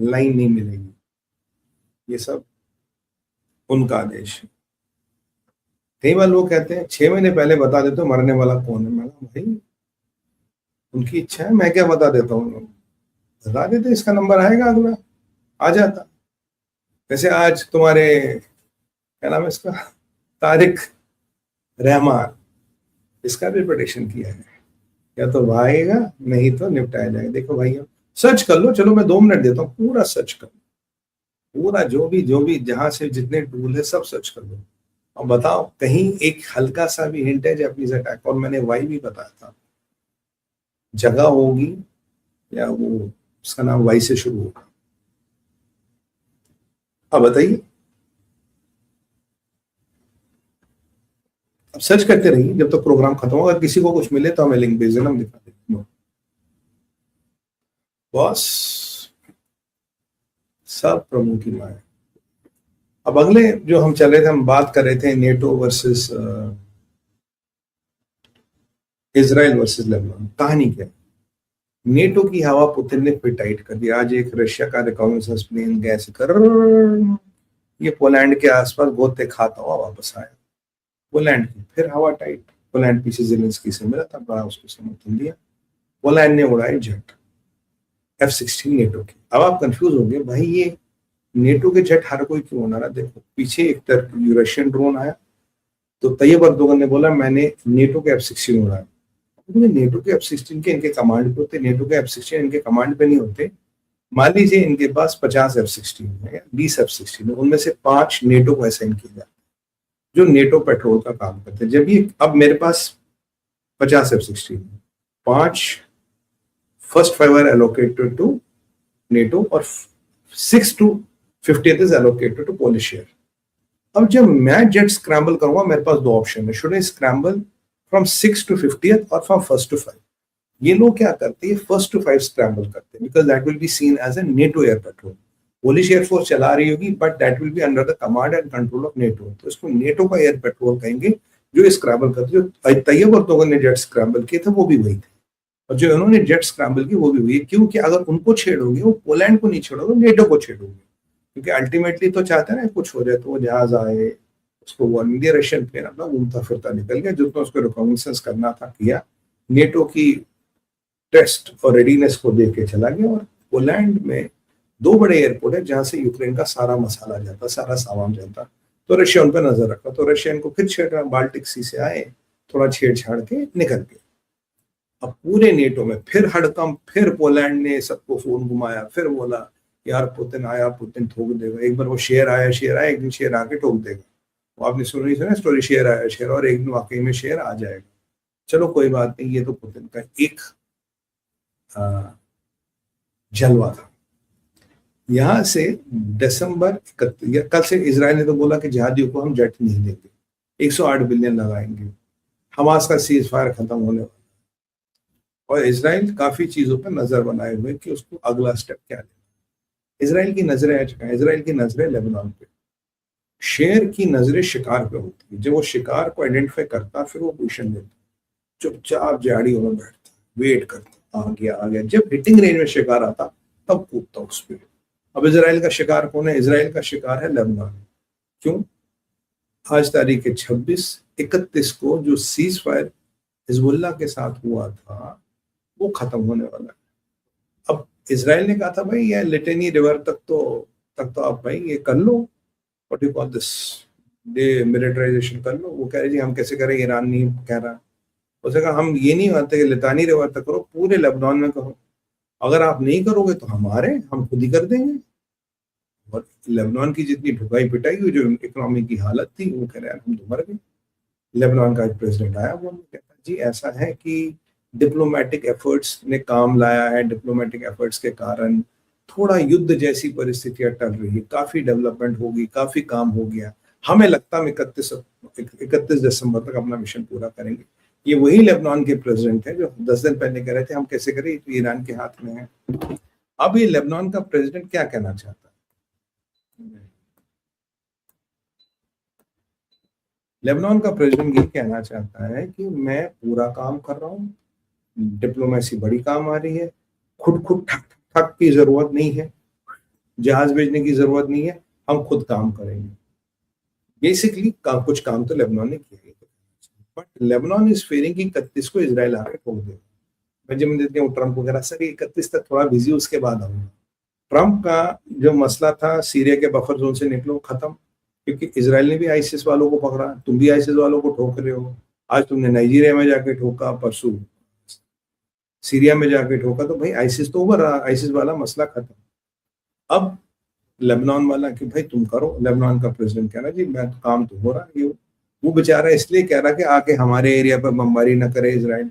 Line नहीं मिलेगी, ये सब उनका आदेश है। कई बार लोग कहते हैं 6 महीने पहले बता देते हो मरने वाला कौन है। मैं भाई उनकी इच्छा है, मैं क्या बता देता हूँ, बता देते इसका नंबर आएगा अगला, आ जाता। जैसे आज तुम्हारे क्या नाम है इसका, तारिक रहमान, इसका भी प्रेडिक्शन किया है, या तो भागेगा नहीं तो निपटाया जाएगा। देखो भाई सर्च कर लो, चलो मैं 2 मिनट देता हूँ, पूरा सर्च कर लो, पूरा जो भी जहां से जितने टूल है सब सर्च कर लो और बताओ कहीं एक हल्का सा भी हिंट है जैपनीज अटैक। और मैंने वाई भी बताया था, जगह होगी या वो उसका नाम वाई से शुरू होगा। अब बताइए, अब सर्च करते रहिए जब तक प्रोग्राम खत्म होगा। किसी को कुछ मिले तो हमें लिंक भेज देना, हम दिखा देंगे। बॉस सब प्रभु की माया। अब अगले जो हम चल रहे थे, हम बात कर रहे थे NATO versus Israel versus Lebanon. कहानी क्या है, नेटो की हवा पुतिन ने फिर टाइट कर दी। आज एक रशिया का रिकॉग्निसेंस प्लेन गैस कर ये पोलैंड के आसपास गोते खाता हुआ वापस आया। पोलैंड की फिर हवा टाइट, पोलैंड पीछे ज़ेलेंस्की से मिला था, बड़ा उसको समर्थन दिया। पोलैंड ने उड़ाए जेट F-16 नेटो की। अब आप कंफ्यूज होंगे भाई ये नेटो के जेट हर कोई क्यों उड़ा रहा। देखो पीछे एक रशियन ड्रोन आया तो तैयब अर्दोगन ने बोला मैंने नेटो के F-16 उड़ाया। नेटो के F-16 के इनके कमांड पे होते, नेटो के F-16 इनके कमांड पे नहीं होते। मान लीजिए इनके पास 50 F-16 है, 20 F-16 है, उनमें से 5 नेटो को असाइन किए जाते जो नेटो पेट्रोल का काम करते हैं। जब ये अब मेरे पास 50 F-16 है, 5 first 5 are allocated to NATO और 6 to 50th is allocated to Polish share. अब जब मैं जेट स्क्रैम्बल करूंगा मेरे पास 2 ऑप्शन है, should I scramble from 6 to 50th और फ्रॉम 1st to 5। ये लोग क्या करते हैं, 1st to 5 स्क्रैम्बल करते हैं because that will be seen as a NATO air patrol. Polish air force चला रही होगी but that will be under the command and control of NATO, तो इसको नेटो का एयर पेट्रोल कहेंगे जो स्क्रैम्बल करते। जो तैयब अर्दोगन ने जेट स्क्रैम्बल किए थे वो भी वही थे, और जो उन्होंने जेट स्क्रैम्बल की वो भी हुई। क्योंकि अगर उनको छेड़ोगे वो पोलैंड को नहीं छेड़ोगे, नेटो को छेड़ोगे, क्योंकि अल्टीमेटली तो चाहते हैं ना कुछ हो जाए तो वो जहाज आए उसको वार्निंग दिया। रशियन प्लेन अपना घूमता फिरता निकल गया, जितना उसको रिकॉग्निसेंस करना था किया, नेटो की टेस्ट और रेडीनेस को देख के चला गया। और पोलैंड में 2 बड़े एयरपोर्ट है जहां से यूक्रेन का सारा मसाला जाता, सारा सामान जाता, तो रशिया उन पर नजर रखा, तो रशियन को फिर छेड़ रहा, बाल्टिक सी से आए, थोड़ा छेड़छाड़ के निकल गए। अब पूरे नेटो में फिर हड़कंप, फिर पोलैंड ने सबको फोन घुमाया, फिर बोला यार पुतिन आया, पुतिन ठोक देगा। एक बार वो शेर आया, एक दिन शेर आके ठोक देगा। वो आपने सुनी सुना स्टोरी, शेर आया शेर, और एक दिन वाकई में शेर आ जाएगा। चलो कोई बात नहीं, ये तो पुतिन का एक जलवा था। यहां से दिसंबर कल से इजराइल ने तो बोला कि जिहादियों को हम जेट नहीं देंगे, 108 बिलियन लगाएंगे, हमास का सीज फायर खत्म होने वाला। और इजराइल काफी चीजों पर नजर बनाए हुए कि उसको अगला स्टेप क्या लेना। इजराइल की नजरें आज कहाँ, इजराइल की नजरें लेबनान पे। शेर की नजरें शिकार पे होती है, जब वो शिकार को आइडेंटिफाई करता फिर वो पोजीशन लेता, चुपचाप झाड़ियों में बैठता, वेट करता, आ गया। जब हिटिंग रेंज में शिकार आता तब कूदता उस पर। अब इजराइल का शिकार कौन है, इजराइल का शिकार है लेबनान। क्यों, आज तारीख 26-31 को जो सीज फायर हिजबुल्लाह के साथ हुआ था वो खत्म होने वाला है। अब इजराइल ने कहा था भाई ये लिटनी रिवर तक तो आप भाई ये कर लो, what you call this, militarization कर लो। वो कह रहे जी हम कैसे करें, ईरान नहीं कह रहा। उसने कहा हम ये नहीं मानते कि लिटानी रिवर तक करो, पूरे लेबनान में करो, अगर आप नहीं करोगे तो हम खुद ही कर देंगे। और लेबनान की जितनी ढुकाई पिटाई हुई, जो इकोनॉमी की हालत थी, वो कह रहे हैं हम तो मर गए। लेबनान का प्रेसिडेंट आया, वो कहता जी ऐसा है कि डिप्लोमेटिक एफर्ट्स ने काम लाया है, डिप्लोमेटिक एफर्ट्स के कारण थोड़ा युद्ध जैसी परिस्थितियां टल रही है, काफी डेवलपमेंट होगी, काफी काम हो गया, हमें लगता है 31 दिसंबर तक अपना मिशन पूरा करेंगे। ये वही लेबनान के प्रेसिडेंट है जो 10 दिन पहले कह रहे थे हम कैसे करें, तो ईरान के हाथ में है। अब ये लेबनान का प्रेसिडेंट क्या कहना चाहता है, लेबनान का प्रेसिडेंट ये कहना चाहता है कि मैं पूरा काम कर रहा हूँ, डिप्लोमेसी बड़ी काम आ रही है, खुद ठक ठक की जरूरत नहीं है, जहाज भेजने की जरूरत नहीं है, हम खुद काम करेंगे। बेसिकली कुछ काम तो लेबनान ने किया है, बट लेबनान इज फेयरिंग कि 31 को इसराइल आके ठोक देगा। बेंजामिन नेतन्याहू ट्रम्प वगैरह सर 31 तक थोड़ा बिजी, उसके बाद आऊंगा। ट्रम्प का जो मसला था सीरिया के बफर जोन से निकलो, खत्म, क्योंकि इसराइल ने भी आईसिस वालों को पकड़ा, तुम भी आईसिस वालों को ठोक रहे हो। आज तुमने नाइजीरिया में जाके ठोका, परसों सीरिया में जाके ठोका, तो भाई आईसिस तो उभर रहा, आईसिस वाला मसला खत्म। अब लेबनान वाला कि भाई तुम करो, लेबनान का प्रेसिडेंट कह रहा है जी मैं तो काम तो हो रहा है, वो बेचारा इसलिए कह रहा है कि आके हमारे एरिया पर बमबारी ना करे इसराइल।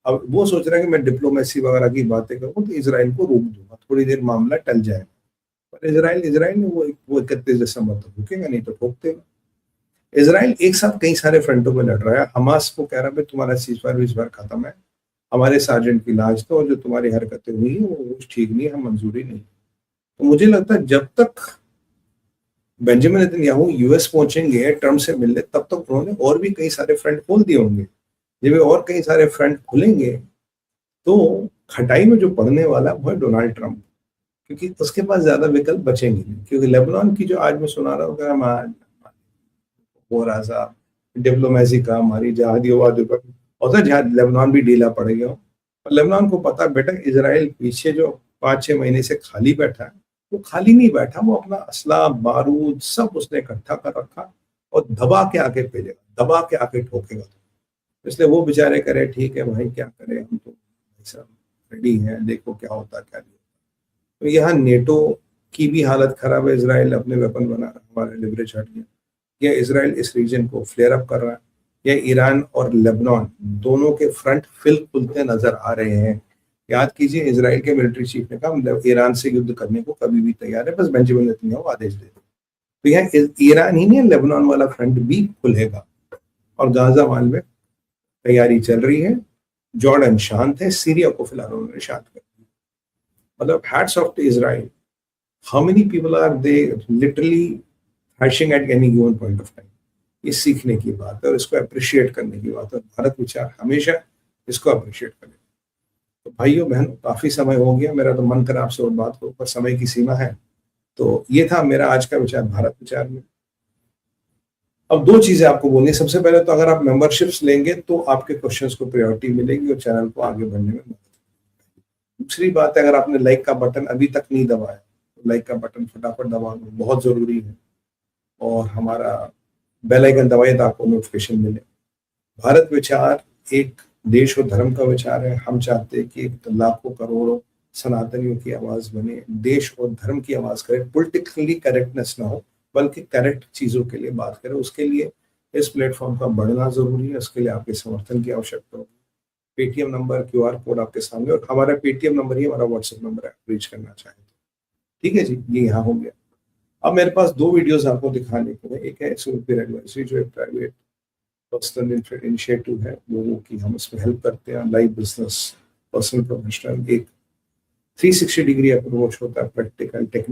अब वो सोच रहा है कि मैं डिप्लोमेसी वगैरह की बातें करूँ तो इसराइल को रोक दूंगा, थोड़ी देर मामला टल जाएगा। पर इसराइल ने वो 31 दिसंबर तक रुकेगा नहीं तो ठोक देगा। इसराइल एक साथ कई सारे फ्रंटों में लड़ रहा है। हमास को कह रहा है तुम्हारा सीजफायर खत्म है, हमारे सार्जेंट की लाश तो, और जो तुम्हारी हरकतें हुई है वो ठीक नहीं है, हम मंजूरी नहीं। तो मुझे लगता है जब तक बेंजामिन नेतन्याहू यूएस पहुंचेंगे ट्रम्प से मिलने, तब तक उन्होंने और भी कई सारे फ्रंट खोल दिए होंगे। जब और कई सारे फ्रंट खुलेंगे तो खटाई में जो पड़ने वाला वो है डोनाल्ड ट्रम्प, क्योंकि उसके पास ज्यादा विकल्प बचेंगे नहीं। क्योंकि लेबनान की जो आज मैं सुना रहा हूँ हो रहा था डिप्लोमेसी का, हमारी जहादी पर और जहाज लेबनान भी ढीला पड़ गया। और लेबनान को पता बेटा इसराइल पीछे जो 5-6 महीने से खाली बैठा है, वो खाली नहीं बैठा, वो अपना असला बारूद सब उसने इकट्ठा कर रखा और दबा के आके भेजेगा, दबा के आके ठोकेगा। इसलिए वो बेचारे करे ठीक है भाई क्या करें, हम तो सब रेडी हैं, देखो क्या होता क्या नहीं। तो यहाँ नेटो की भी हालत खराब है, इसराइल अपने वेपन बना रहा है, हमारे लिवरेज हट गया, या इसराइल इस रीजन को फ्लेयर अप कर रहा है, या ईरान और लेबनान दोनों के फ्रंट फिल खुलते नजर आ रहे हैं। याद कीजिए इसराइल के मिलिट्री चीफ ने कहा ईरान से युद्ध करने को कभी भी तैयार है, बस बेंजामिन नेतन्याहू आदेश दे दे। तो यहाँ ईरान ही नहीं लेबनान वाला फ्रंट भी खुलेगा। और गाजा वाल में तैयारी चल रही है, जॉर्डन शांत है, सीरिया को फिलहाल उन्होंने शांत कर दिया। मतलब hats off to Israel, how many people are they literally hashing at any given point of time. ये सीखने की बात है और इसको अप्रिशिएट करने की बात है। भारत विचार हमेशा इसको अप्रिशिएट करें। तो भाइयों बहनों काफी समय हो गया, मेरा तो मन करा आपसे और बात करो, पर समय की सीमा है। तो ये था मेरा आज का विचार भारत विचार में। अब दो चीजें आपको बोलनी। सबसे पहले तो अगर आप मेंबरशिप्स लेंगे तो आपके क्वेश्चंस को प्रायोरिटी मिलेगी और चैनल को आगे बढ़ने में मदद। दूसरी बात है, अगर आपने लाइक का बटन अभी तक नहीं दबाया तो लाइक का बटन फटाफट दबा दो, बहुत जरूरी है। और हमारा बेल आइकन दबाइए तो आपको नोटिफिकेशन मिले। भारत विचार एक देश और धर्म का विचार है। हम चाहते हैं कि लाखों करोड़ों सनातनियों की आवाज बने, देश और धर्म की आवाज करे, पॉलिटिकली करेक्टनेस ना हो बल्कि करेक्ट चीजों के लिए बात करें। उसके लिए इस प्लेटफॉर्म का बढ़ना जरूरी है, उसके लिए आपके समर्थन की आवश्यकता होगी। पेटीएम नंबर QR कोड आपके सामने, और हमारा पेटीएम नंबर ही हमारा व्हाट्सएप नंबर है, रीच करना चाहे तो। ठीक है जी, ये यहाँ हो गया। अब मेरे पास दो वीडियोस आपको दिखाने को है। एक है सुरपीर एडवाइजरी, जो एक प्राइवेट पर्सनल इनिशिएटिव है लोगों की, हम इसमें हेल्प करते हैं, लाइव बिजनेस पर्सनल प्रोफेशनल। एक 360 डिग्री अप्रोच होता है, प्रैक्टिकल टेक्निकल